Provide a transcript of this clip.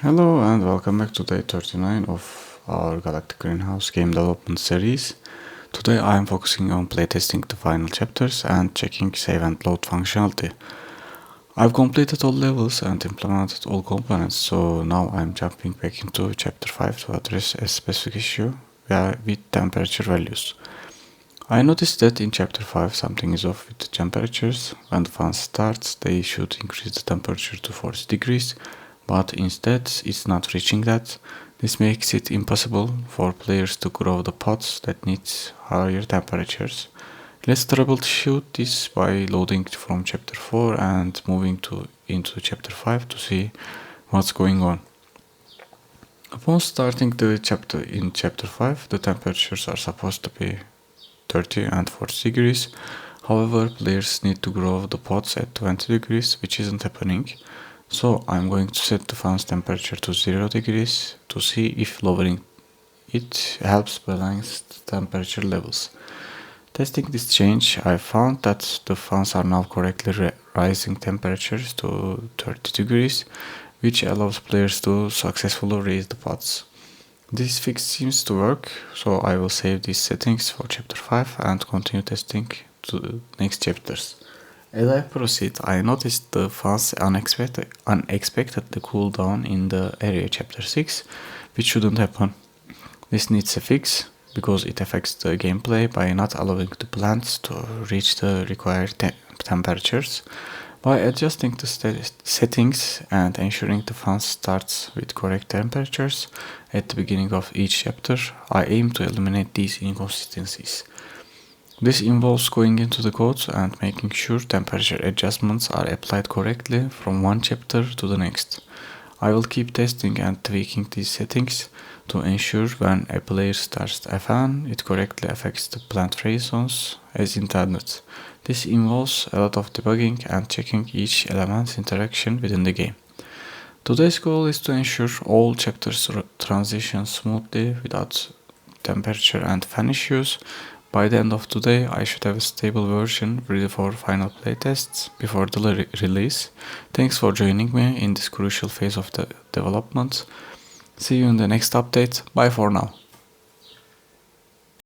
Hello and welcome back to day 39 of our Galactic Greenhouse game development series. Today I am focusing on playtesting the final chapters and checking save and load functionality. I've completed all levels and implemented all components, so now I'm jumping back into chapter 5 to address a specific issue with temperature values. I noticed that in chapter 5 something is off with the temperatures. When the fan starts, they should increase the temperature to 40 degrees, but instead it's not reaching that. This makes it impossible for players to grow the pots that need higher temperatures. Let's troubleshoot this by loading from chapter 4 and moving into chapter 5 to see what's going on. Upon starting the chapter in chapter 5, the temperatures are supposed to be 30 and 40 degrees. However, players need to grow the pots at 20 degrees, which isn't happening. So I'm going to set the fan's temperature to 0 degrees to see if lowering it helps balance the temperature levels. Testing this change, I found that the fans are now correctly rising temperatures to 30 degrees, which allows players to successfully raise the pots. This fix seems to work, so I will save these settings for chapter 5 and continue testing to the next chapters. As I proceed, I noticed the fans unexpectedly cool down in the area chapter 6, which shouldn't happen. This needs a fix, because it affects the gameplay by not allowing the plants to reach the required temperatures. By adjusting the settings and ensuring the fan starts with correct temperatures at the beginning of each chapter, I aim to eliminate these inconsistencies. This involves going into the code and making sure temperature adjustments are applied correctly from one chapter to the next. I will keep testing and tweaking these settings to ensure when a player starts a fan, it correctly affects the plant phase zones as intended. This involves a lot of debugging and checking each element's interaction within the game. Today's goal is to ensure all chapters transition smoothly without temperature and fan issues. By the end of today, I should have a stable version ready for final playtests before the release. Thanks for joining me in this crucial phase of the development. See you in the next update. Bye for now.